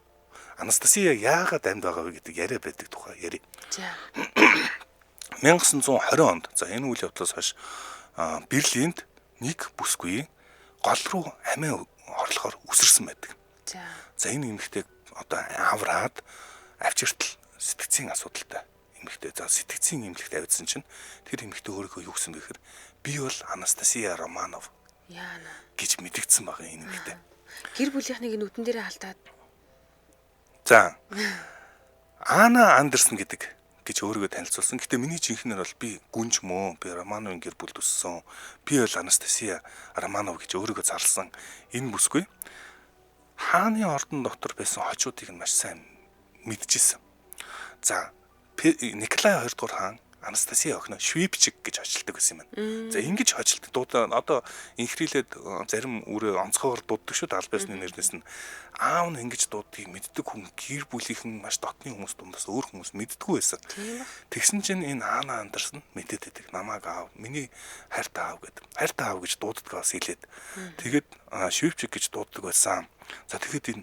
Анастасия яагаад амьд байгаа вэ гэдэг яриа байдаг тухай яри. За 1920 онд за энэ үйл явдлаас хойш Берлинд нэг бүсгүй гол руу амиа орлохоор үсэрсэн байдаг. За энэ эмэгтэй одоо авраад авчиртал сэтгцийн асуудалтай эмэгтэй. За сэтгцийн эмнэлэгт авдсан чинь тэр эмэгтэй өөрийгөө юу гэсэн бэхээр би бол Анастасия Романов яана гэж мэдгдсэн байгаа энэ эмэгтэй. Гэр бүлийнхнийг нүдэн дээрээ халтаад за Ана Андерсон гэж өөрийгөө танилцуулсан. Гэтэ миний жинхэнээр бол би гүнж мөө. Би Романовын гэр бүлд өссөн. Би бол Анастасия Романов гэж өөрийгөө зарласан. Энэ бүсгүй хааны ордон дотор байсан хожуудыг нь маш сайн мэдчихсэн. За Николай 2 дугаар хаан Анастасия охин Швейпчик гэж очилдог гэсэн юм байна. За ингэж очилдог дуудаа одоо инхрийлээд зарим үрээ онцгойгоор дууддаг шүү дээ аль байсны нэрнээс нь. Аав нь ингэж дуудгийг мэддэг хүн гэр бүлийнхэн маш дотны хүмүүс дундаас өөр хүмүүс мэддэггүй байсан. Тэгсэн чинь энэ Ана Андерсон мэдээд байдаг. Намааг аав, миний хайртай аав гэдэг. Хайртай аав гэж дууддагаас хэлээд. Тэгээд Швейпчик гэж дууддаг байсан. За тэгэхэд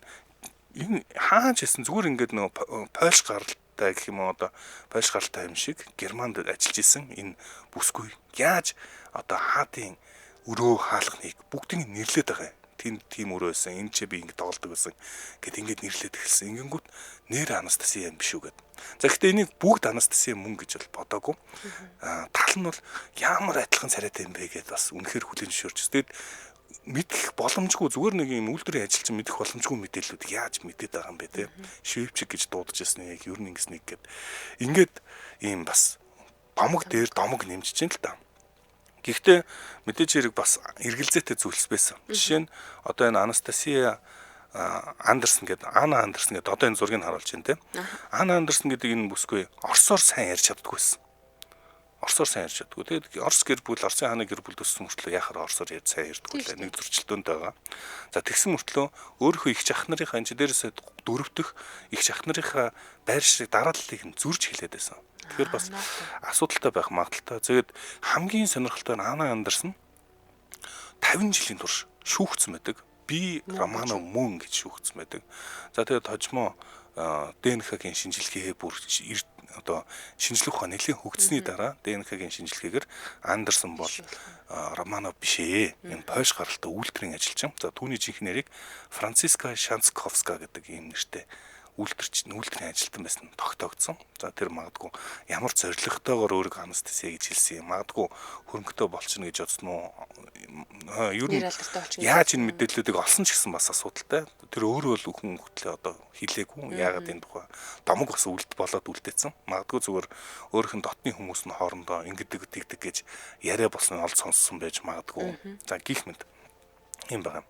энэ хааж исэн зүгээр ингээд нөгөө Польш гаралтай гэх юм уу одоо Польш гаралтай юм шиг Германд ажиллаж исэн энэ бүсгүй яаж одоо хаатын өрөө хаалганыг бүгдийг нэрлээд байгаа юм. Тийм өрөө байсан. Энэ ч би ингэ тоглодог байсан. Гэт ингээд нэрлээд эхэлсэн. Ингэнгүүт нэр Анастасия юм биш үү гэд. За гэхдээ энийг бүгд Анастасия мөн гэж бол бодоогүй. Тал нь бол ямар адилхан царайтай юм бэ гэд бас үнэхээр хүлээн зөвшөөрч. Тэгээд мэдэх боломжгүй зүгээр нэг юм үйлдвэрийн ажилчин мэдэх боломжгүй мэдээллүүд яаж мэдээд байгаа юм бэ те. Швейпчик гэж дуудаж ирсэн яг ер нь ингэснэг гэд. Ингээд ийм бас домог дээр домог нэмж чинь л та. Гэхдээ мэдээж хэрэг бас эргэлзээтэй зүйлс байсан. Жишээ нь одоо энэ Анастасия Андерсон гэдэг Ана Андерсон гэдэг одоо энэ зургийг харуулж байна те. Ана Андерсон гэдэг энэ бүсгүй орсоор сайн ярьж чаддаггүй байсан. Орсоор сайн ярьж чаддаггүй. Тэгээд Орс гэр бүл, Орсын хааны гэр бүл төссөн мөртлөө яхаар орсоор ярьж сайн ярьдаггүй л нэг зөрчилдөөнд байгаа. За тэгсэн мөртлөө өөрийнхөө их ах нарынхаа энэ дээрээс дөрөвдөх их ах нарынхаа байр ширхэг дарааллыг нь зурж хэлээд байсан. Тэгэхээр бас асуудалтай байх магадaltaй. Тэгээд хамгийн сонирхолтой нь Ана Андерсон 50 жилийн турш шүүгцсэн байдаг. Би Романо мөн гэж шүүгцсэн байдаг. За тэгээд хожимо ДНХ-гийн шинжилгээ бүр одоо шинжлэх ухааны нэлийн хөгжсөний дараа ДНХ-гийн шинжилгээгээр Андерсон бол Романо биш ээ. Энэ Польш гаралтай үйлдвэрийн ажилчин. За түүний жинхэнэ нэрийг Франциска Шансковска гэдэг ийм нэртэй үйлдвэрийн ажилтан байсан тогтоогдсон. За тэр магадгүй ямар зоригтойгоор өөрийгөө Анастасия гэж хэлсэн юм. Магадгүй хөрөнгөтэй болчихно гэж бодсон уу? Ер нь яаж энэ мэдээллүүдийг олсон ч гэсэн бас асуудалтай. Тэр өөрөө л хүн хөтлөө одоо хэлээгүй. Яагаад энэ тухай домог бас үлд болоод үлдээсэн. Магадгүй зүгээр өөрийнх нь дотны хүмүүс нь хоорондоо ингэдэг тэгдэг гэж яриа болсон олд сонссон байж магадгүй. За гих мэд юм байна.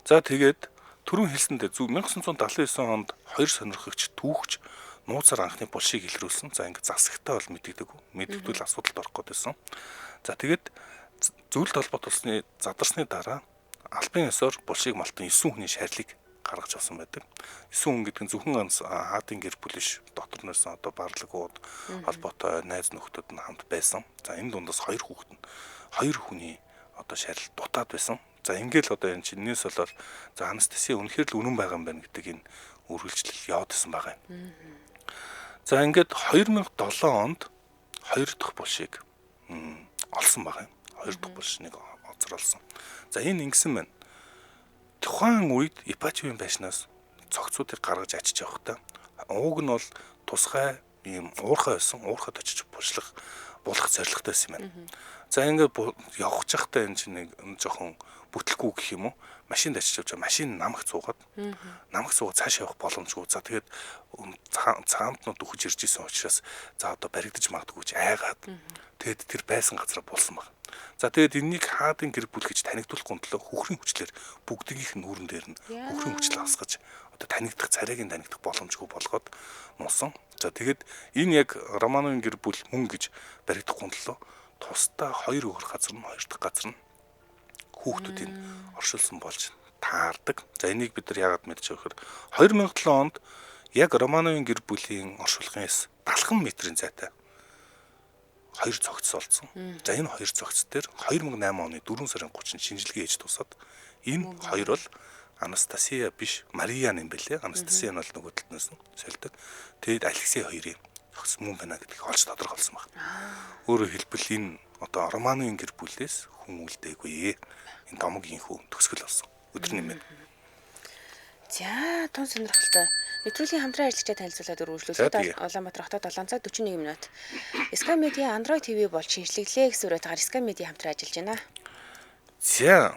За тэгээд түрүүн хэлсэндээ 1979 онд хоёр сонирхогч түүхч нууцаар анхны булшийг илрүүлсэн. За ингэ засагтай бол мэддэггүй асуудалд орох гэдсэн. За тэгээд зөвлөлт холбоот улсны задарсны дараа албан ёсоор булшийг малтан 9 хүний шаардлыг гаргаж авсан байдаг. 9 хүн гэдэг нь зөвхөн хаатын гэр бүл биш, дотор нэрсэн одоо барлагууд холбоотой найз нөхдөд нь хамт байсан. За энэ дундаас 2 хүүхэд нь 2 хүний одоо шаарл дутаад байсан. За ингээл одоо энэ чинээс болоод за Анастасия үнэхээр л үнэн байгаа юм байна гэдэг энэ үргэлжлэл яваадсан байгаа юм. За ингээд 2007 онд 2 дахь булшийг олсон байгаа юм. 2 дахь булшнийг оцруулсан. За энэ ингэсэн байна. Тухайн үед Ипачивын байшнаас цогцуудыг гаргаж ачиж явахдаа ууг нь бол тусгай ийм уурхай байсан. Уурхайд очиж булшлах болох зорилготой байсан юм байна. За ингээд явах чахтаа энэ чинь нэг жоохон бүтлэхгүй гэх юм уу машинд очиж явж байгаа машин намх цуугаад цааш явах боломжгүй. За тэгээд цаамтнууд өгч ирж исэн учраас за одоо баригдаж магадгүй ч айгаад тэгээд тэр байсан газараа булсан баг. За тэгээд энэнийг хаадын гэр бүл гэж танигдуулахгүй төлөө хөхрийн хүчлэр бүгдийнх нь нүүрэн дээр нь хөхрийн хүчил хасгаж одоо танигдах царайг нь танигдах боломжгүй болгоод нуусан. За тэгээд энэ яг Романогийн гэр бүл мөн гэж баригдахгүй төлөө тусдаа 2 өөр газар нь 2 дахь газар нь хүүхдүүдийг оршуулсан болж таардаг. За энийг бид нар яагаад мэдж байгаа вэ гэхээр 2007 онд яг Романогийн гэр бүлийн оршуулгын эс 70 метрийн зайтай 2 цогц олдсон. За энэ 2 цогц дээр 2008 оны 4 сарын 30-нд шинжилгээ хийж тусаад энэ хоёр бол Анастасия биш Мария юм бэлээ. Анастасия нь бол нөгөө талднаас нь солидог. Тэгээд Алексей хоёрын цогц мөн байна гэдгийг олж тодорхойлсон байна. Өөрөөр хэлбэл энэ одоо Романогийн гэр бүлээс хүн үлдээгүй. Энэ домогийн хүү төгсгөл болсон. Өдөр нэмээд. За, тун сонирхолтой. Нэвтрүүлгийн хамтран ажиллагчаа танилцуулаад өргөжлүүлээд Улаанбаатар хотод 7 цаг 41 минут. Sky Media Android TV болж шинжлэглээ гэсэн үрээр Sky Media хамтран ажиллаж байна. За,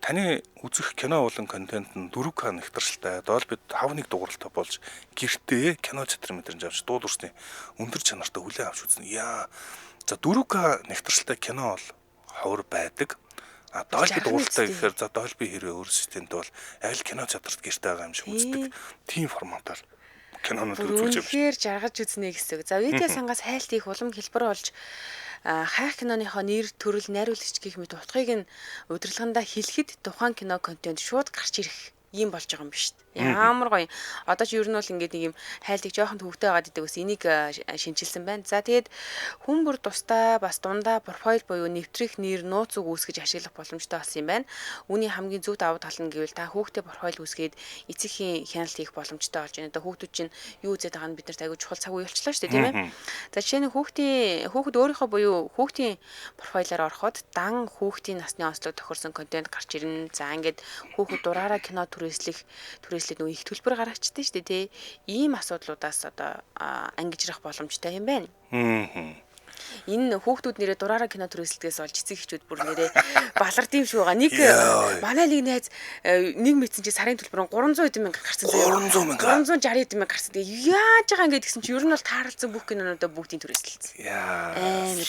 таны үзэх кино болон контент нь 4K нэгтрэлтэй, Dolby 5.1 дугаартай болж гэртээ кино чатрын мэдрэмж авч дууд урсны өндөр чанартай хүлээн авч үзнэ. Яа. За 4K нэгтрэлтэй кино бол ховор байдаг. Dolby дугаартай гэхээр за Dolby хэрвээ өөр системд бол яг л кино чадварт гэртээ байгаа юм шиг үздэг. Тийм форматаар кинонууд үзүүлж явж. Үнэхээр жаргаж үзнэ гэсэн. За видео сангаас хайлт их улам хэлбэр болж хайх киноныхоо нэр төрөл найруулагч гэх мэт утгыг нь удирдлагандаа хэлэхэд тухайн кино контент шууд гарч ирэх ийм болж байгаа юм биш үү? Ямар гоё. Одоо ч ер нь бол ингээд нэг юм хайлтыг жоохон төвөгтэй байгаад идэг ус энийг шинжилсэн байна. За тэгээд хүн бүр тусдаа бас дундаа профайл буюу нэвтрэх нэр нууц үг үүсгэж ашиглах боломжтой болсон юм байна. Үүний хамгийн зөв давуу тал нь гэвэл та хүүхдээ профайл үүсгээд эцэгхийн хяналт хийх боломжтой болж байна. Одоо хүүхдүүд чинь юу үзээд байгаа нь бид нарт аягүй чухал цаг үе болчихлоо шүү дээ, тийм ээ. За жишээ нь хүүхэд өөрийнхөө буюу хүүхдийн профайлаар ороход дан хүүхдийн насны онцлог тохирсон контент гарч ирнэ. За ингээд хүүхэд дураараа кино түрээслэх нөгөө их төлбөр гаргачдээ шүү дээ, тий. Ийм асуудлуудаас одоо ангижрах боломжтой юм байна. Энэ хүүхдүүд нэрээ дураараа кино түрээсэлдгээс болж эцэг эхчүүд бүр нэрээ балард юм шүү байгаа. Нэг манай нэг найз нэг мэдсэн чи сарын төлбөр нь 300 мянга гарсан заяа. 360 мянга гарсан. Тэгээ яаж байгаа ингээд гэсэн чи ер нь бол тааралцсан бүх кинонуудаа бүгдийн түрээсэлсэн. Амар.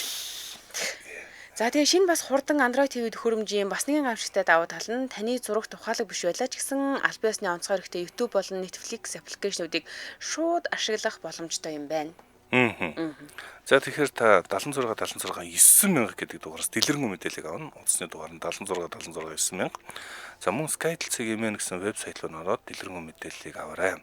За тэгээ шинэ бас хурдан Android TV-д хөрөмжийн бас нэгэн гамшигтай давуу тал нь таны зураг тухайлаг биш байлаа ч гэсэн аль биесны онцгой хэрэгтэй YouTube болон Netflix аппликейшнуудыг шууд ашиглах боломжтой юм байна. За тэгэхээр та 76 90000 гэдэг дугаараас дэлгэрэнгүй мэдээллийг авна. Утасны дугаар нь 76 90000. За мөн Skytel CGM гэсэн вебсайт руу ороод дэлгэрэнгүй мэдээллийг аваарай.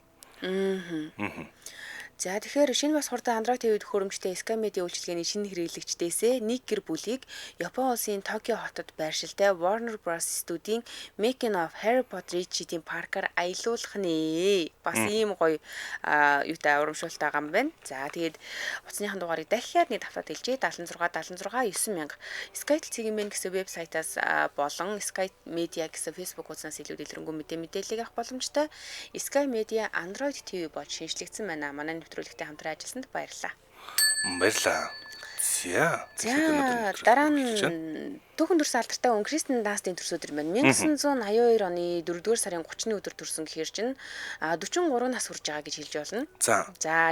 За тэгэхээр шинэ бас хурдан Android TV-д хөрөмжтэй Sky Media үйлчилгээний шинэ хэрэглэгчдээсээ нэг гэр бүлийг Япон улсын Токио хотод байршилтай Warner Bros студийн Making of Harry Potter-ийн паркаар аялуулах нэ. Бас ийм гоё юутай урамшуултаа байгаа юм байна. За тэгээд утасныхан дугаарыг дахиад нэг давтаад хэлжээ. 76 90000 Skytel CGM гэсэн вебсайтаас болон Sky Media гэсэн Facebook хуудасаас илүү дэлгэрэнгүй мэдээллийг авах боломжтой. Sky Media Android TV болж шинжлэгдсэн байна. Манай нэвтрүүлэгтэй хамтран ажилласанд баярлалаа. Баярлалаа. За дараа нь түүхэн төрсөн алдартай хүн Кристен Данстын төрсөн өдөр байна. 1982 оны 4-р сарын 30-ны өдөр төрсөн гэхээр чинь 43 нас хүрж байгаа гэж хэлж болно. За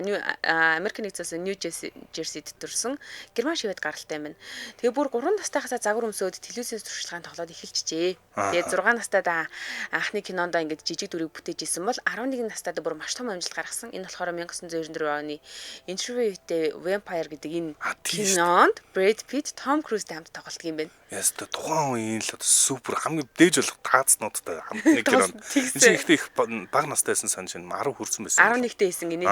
Америк нэгдсэн улсын Нью Жерсид төрсөн Герман шивэд гаралтай юм байна. Тэгээ бүр 3 настайхасаа загвар өмсөөд телевизээс туршлагын тоглоод эхэлчихжээ. Тэгээ 6 настайд анхны кинондоо ингэж жижиг дүрийг бүтээж исэн бол 11 настайд бүр маш том амжилт гаргасан. Энэ болохоор 1994 оны Interview with Vampire гэдэг энэ кинонд Brad Pitt, Tom Cruise-тэй хамт тоглолт юм байна. Яста тухайн үеийн л супер хамгийн дээж болох таацнуудтай хамт нэг кино. Энэ ихтэй их бага настайсэн сан чинь 10 хүрсэн байсан. 11-тэй байсан гинэ.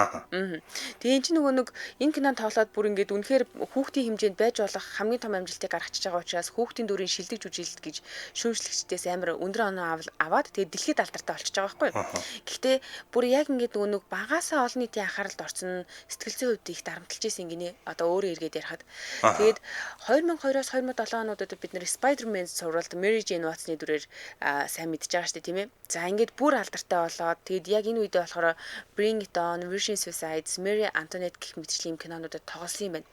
Тэгээ энэ чинь нөгөө нэг энэ кинонд тоглоод бүр ингээд үнэхээр хүүхдийн хэмжээнд байж болох хамгийн том амжилтыг гаргачихж байгаа учраас хүүхдийн дүрийн шилдэг жүжиглэлт гэж шүүмжлэгчдээс амар өндөр оноо аваад тэгээ дэлхийд алдартай болчихж байгаа байхгүй юу. Гэхдээ бүр яг ингээд нөгөө нэг багаасаа олон нийтийн анхааралд орсон сэтгэл зүйн хувьд их дарамтлж исэн гинэ. Одоо өөрөө эргээд ярихад. Тэгээд 2002-оос 2007 онуудад бид нэр Spider-Man сурвалт Mary Jane Watson-ы дүрээр сайн мэдж байгаа шүү дээ, тийм ээ. За ингээд бүр алдартай болоод тэгээд яг энэ үедээ болохоор Bring It On, Virgin Suicides, Mary Antoinette гэх мэтчлийн кинонуудад тоглосон юм байна.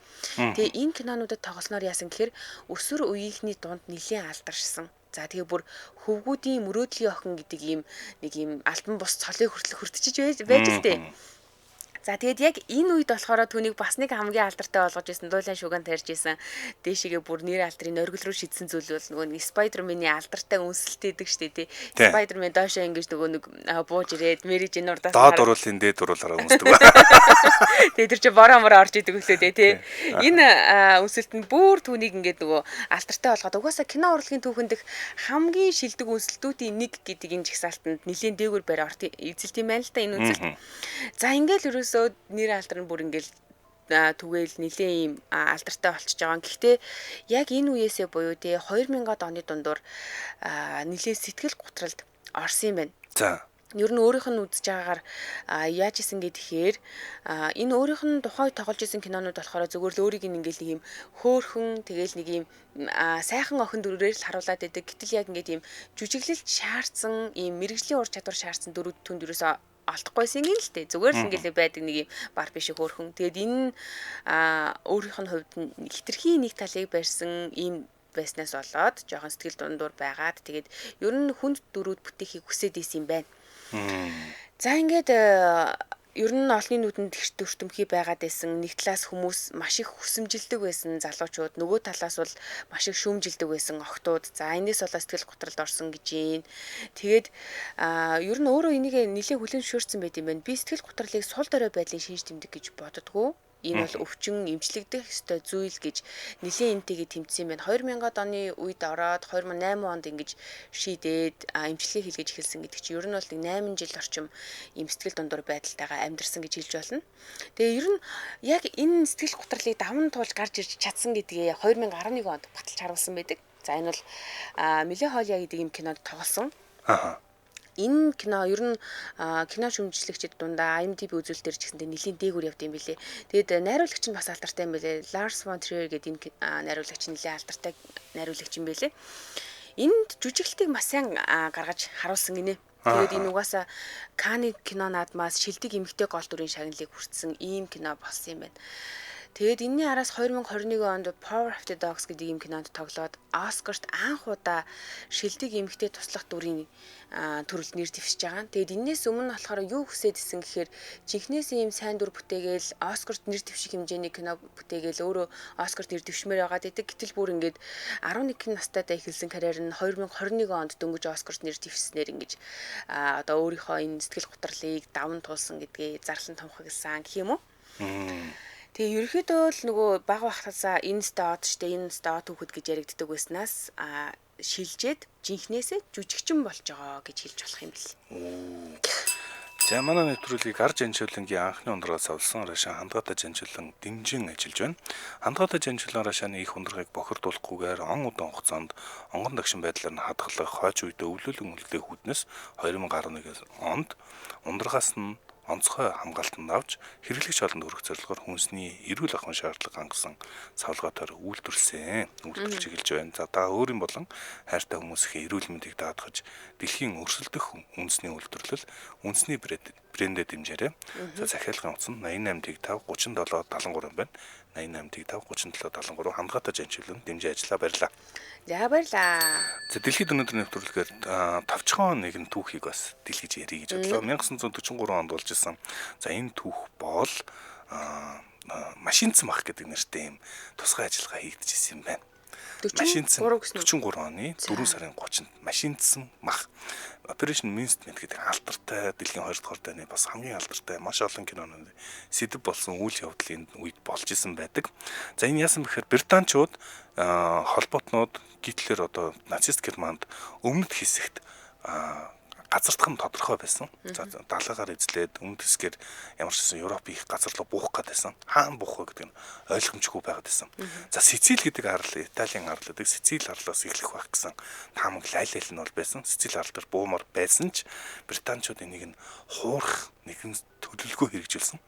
Тэгээ энэ кинонуудад тоглосноор яасан гэхээр өсвөр үеийнхний дунд нэлээд алдаршсан. За тэгээ бүр хөвгүүдийн мөрөөдлийн охин гэдэг ийм нэг ийм альбан бус цолыг хүртэл хүртчихэж байж л дээ. За тэгээд яг энэ үед болохоор түүнийг бас нэг хамгийн алдартай болгож исэн дуулан шуган тарьж исэн дээшигээ бүр нэр алдрын оргил руу шидсэн зүйл бол нөгөө Spider-Man-ы алдартай үнсэлтэй идэг штэ тий. Spider-Man доошоо ингэж нөгөө нэг бууж ирээд Mary Jane урдаас доод уруулын дээд уруулаараа үнсдэг ба. Тэгээд тэр чи бороо орж идэг өглөө тий. Энэ үнсэлт нь бүр түүнийг ингэж нөгөө алдартай болгоод угаасаа кино урлагийн түүхэнд дэх хамгийн шилдэг үнсэлтүүдийн нэг гэдэг энэ жагсаалтанд нэлийн дээгүүр барь орт эзэлт юм байна л та энэ үнсэлт. За ингээл нэр алдар нь бүр ингээл түгээл нэлээ ийм алдартай болчихж байгаа. Гэхдээ яг энэ үеэсээ буюу тий 2000-аад оны дундуур нэлээ сэтгэл готролд орсон юм байна. За ер нь өөрийнх нь үзэж байгаагаар яаж исэн гэхээр энэ өөрийнх нь тухай тоглож исэн кинонууд болохоор зөвхөн л өөрийг ингээл нэг юм хөөхөн тэгэл нэг юм сайхан охин дүрээр л харуулад байдаг. Гэтэл яг ингээд ийм жүжиглэлт шаардсан ийм мэрэгжлийн ур чадвар шаардсан дүрүүд түн дөрөөсөө олдохгүйсэн юм л дээ. Зүгээр л ингээл байдаг нэг юм бар биш хөөхөн. Тэгэд энэ өөрийнх нь хувьд хитрхийн нэг талыг барьсан ийм байснаас болоод жоохон сэтгэл дундуур байгаад тэгээд ер нь хүнд дүрүүд бүтээхийг хүсээд исэн юм байна. За ингээд ер нь олонний нүдэнд тэгш төртөмхий байгаад байсан. Нэг талаас хүмүүс маш их хүсэмжилдэг байсан залуучууд, нөгөө талаас бол маш их шүүмжилдэг байсан охтууд. За энэс болоо сэтгэл готролд орсон гэж юм. Тэгээд ер нь өөрөө энийг нэлээд хүлээн зөвшөөрсөн байт юм байна. Би сэтгэл готрлыг сул дорой байдлын шинж тэмдэг гэж боддгоо. Энэ бол өвчин эмчлэгдэх ёстой зүйл гэж нэлийн энтэйгээ тэмцсэн байна. 2000-ад оны үед ороод 2008 онд ингэж шийдээд эмчилгээ хийлгэж эхэлсэн гэдэг чинь ер нь бол 8 жил орчим ийм сэтгэл дундуур байдалтайгаа амьдэрсэн гэж хэлж болно. Тэгээ ер нь яг энэ сэтгэл готрлыг даван туулж гарч ирж чадсан гэдгээ 2011 онд баталж харуулсан байдаг. За энэ бол Милен Холиа гэдэг ийм кинод тоглосон. Энэ кино ер нь кино шүүмжлэгчид дундаа IMDb үзүүлэлтээр ч гэсэндээ нэлийн дээгүүр явд юм билээ. Тэгээд найруулагч нь бас алдартай юм билээ. Lars von Trier гэдэг энэ найруулагч нэлийн алдартай найруулагч юм билээ. Энд жүжиглэлтийг маш сайн гаргаж харуулсан гинэ. Тэгээд энэ угаасаа Канны кино наадмаас шилдэг эмэгтэй гол дүрийн шагналыг хүртсэн ийм кино болсон юм байна. Тэгээд энэний араас 2021 онд Power of the Dogs гэдэг ийм кинонд тоглоод Оскарт анх удаа шилдэг эмэгтэй туслах дүрийн төрөлд нэр дэвшиж байгаа. Тэгээд энэс өмнө болохоор юу хүсээд исэн гэхээр жинхнээс ийм сайн дүр бүтээгээл Оскарт нэр дэвших хэмжээний кино бүтээгээл өөрөө Оскарт нэр дэвшмээр байгаа гэдэг. Гэтэл бүр ингээд 11 настайдаа эхэлсэн карьер нь 2021 онд дөнгөж Оскарт нэр дэвшснээр ингэж одоо өөрийнхөө энэ сэтгэл готрлыг даван туулсан гэдгээ зарлан томхогсон гэх юм уу? Тэгээ ерөөхдөө л нөгөө баг багтасаа энэ стат штэ энэ стат хүүхэд гэж яригддаг байснаас шилжээд жинхнээсээ жүжигчин болж байгаа гэж хэлж болох юм бэл. За манай нэвтрүүлгийг Гарж Жанжуулангийн анхны ундрагаас авсан Рашан хандгаатай Жанжуулан дэмжин ажиллаж байна. Хандгаатай Жанжуулан Рашаны их ундрагыг бохирдуулахгүйгээр он удаан хугацаанд онгон дагшин байдлаар нь хадгалах хойч үедээ өвлүүлэн үлдээ хүүднээс 2011 онд ундрагаас нь онцгой хамгаалтанд авч хэрэглэгч олонд өргөх зорилгоор хүнсний эрүүл ахуйн шаардлага хангасан савлгаатаар үйлдвэрлэж эхэлж байна. За та өөрийн болон хайртай хүмүүсийн эрүүл мэндийг даатгаж дэлхийн өрсөлдөх үндэсний үйлдвэрлэл үндэсний брэндэд дэмжээрэй. За захиалгын утас нь 88-5 37 73 байна. 88-5 37 73 хандгаатай Жанжуулан дэмжиж ажиллаа баярлаа. За баярлаа. За дэлхийд өнөөдөр нэвтрүүлгээр тавчхан нэгэн түүхийг бас дэлгэж ярих гэж бодлоо. 1943 онд болж исэн. За энэ түүх бол машинцсан мах гэдэг нэртэй юм тусгай ажиллагаа хийгдэж исэн юм байна. 43 оны 4 сарын 30-нд машинцсан мах Operation Mincemeat гэдэг алдартай дэлхийн 2 дугаар дайны бас хамгийн алдартай маш олон кинонууд сэдэв болсон үйл явдлын үед болж исэн байдаг. За энэ яасан бэхээр британчууд холбоотнууд Гитлер одоо нацист Германд өмнөд хэсэгт газардах нь тодорхой байсан. За далайгаар эзлээд өмнөд хэсгээр ямар ч гэсэн Европ их газар руу буух гэдээсэн. Хаана буух вэ гэдэг нь ойлгомжгүй байгаад байсан. За Сицил гэдэг арал Италийн арал гэдэг Сицил арлаас эхлэх байх гэсэн таамаг лайлал нь бол байсан. Сицил арал дээр буумар байсан ч британчууд энийг нь хуурах нэгэн төлөвлөгөө хэрэгжүүлсэн.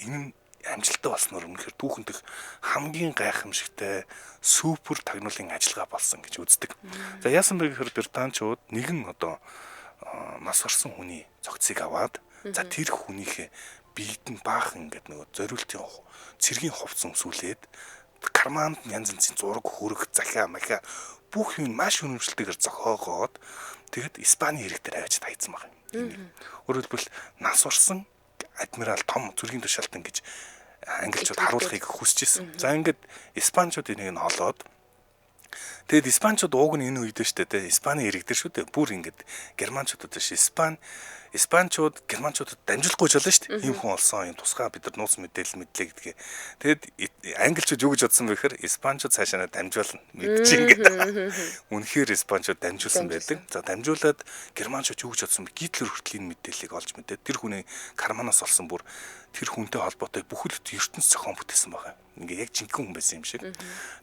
Энэ нь амжилттай болсноор үнэхээр түүхэндх хамгийн гайхамшигтай супер тагнуулын ажиллагаа болсон гэж үздэг. За яасан бэ гэхээр британчууд нэгэн одоо нас орсон хүний цогцыг аваад за тэр хүнийхээ биед нь баахан ингээд нөгөө зориултын цэргийн хувцс өмсүүлээд карманд янз янзын зураг хөрөг захиа махиа бүх юм маш өнөмшлтэйгээр зохиогоод тэгэд Испани хэрэг дээр аваад тайцсан баг юм. Өөрөөр хэлбэл нас орсон адмирал том цэргийн тушаалтан гэж англичууд харуулахыг хүсэж исэн. За ингээд испанчууд энийг нь олоод тэгэд испанчууд ууг нь энэ үед штэ тэ Испани ирэг дээр шүү дээ. Бүр ингээд германчуудад биш испанчууд германчуудад дамжуулахгүй ч болно штэ. Ийм хүн олсон юм тусгай бид нар нууц мэдээлэл мэдлээ гэдгээ. Тэгэд англичууд юу гэж бодсон бэ гэхээр испанчууд цаашаа дамжуулна мэдчих ингээд. Үнэхээр испанчууд дамжуулсан байдаг. За дамжуулаад германчууд юу гэж бодсон бэ? Гитлер хүртэл энэ мэдээллийг олж мэдээд тэр хүний карманаас олсон бүр тэр хүнтэй холбоотой бүхэл ертөнц зохион бүтээсэн байгаа. Ингээ яг жинхэнэ хүн байсан юм шиг.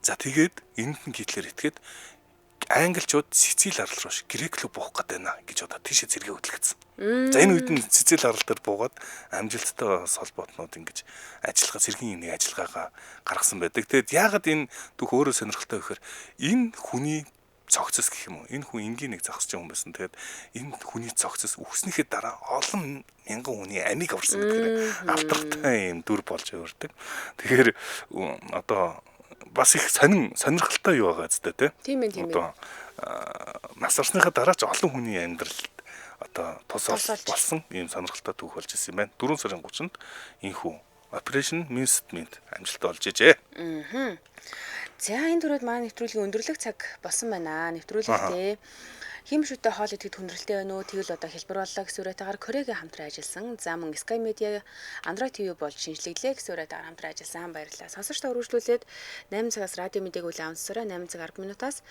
За тэгээд энд нь Гитлер итгээд англичууд Сицил арал руу грек рүү буух гээд байна гэж одоо тийшээ зэрэг хөдөлгдсөн. За энэ үед нь Сицил арал дээр буугаад амжилттай холбоотнууд ингэж ажиллагаа цэргийн нэг ажиллагаагаа гаргасан байдаг. Тэгэд яагаад энэ түүх өөрөө сонирхолтой вэ гэхээр энэ хүний цогцос гэх юм уу. Энэ хүн энгийн нэг зогсож байгаа хүн байсан. Тэгээд энэ хүний цогцос үхснийхээ дараа олон мянган хүний амийг аварсан гэдэг алдартай юм дүр болж өөрдөг. Тэгэхээр одоо бас их сонирхолтой юу байгаа зү тэ. Тийм ээ. Одоо нас орсныхаа дараа ч олон хүний амьдралд одоо тос Тосолж. болсон ийм сонирхолтой түүх болж ирсэн юм байна. 4 сарын 30-нд инхүү Operation Mincemeat Meat амжилттай болж ижээ. За энэ төрөд маань нэвтрүүлгийн өндөрлөх цаг болсон байна. Нэвтрүүлэгтээ хим шүтэ хоол идэхэд хүндрэлтэй байна уу? Тэгвэл одоо хэлбэр боллоо гэсэн үрэтэйгээр Корегийн хамтран ажилласан. За мөн Sky Media, Android TV болж шинжлэглээ гэсэн үрэтэйгээр хамтран ажилласан. Баярлалаа. Сонсогч та өргөжлүүлээд 8 цагаас радио мэдээг үлээн онцороо 8 цаг 10 минутаас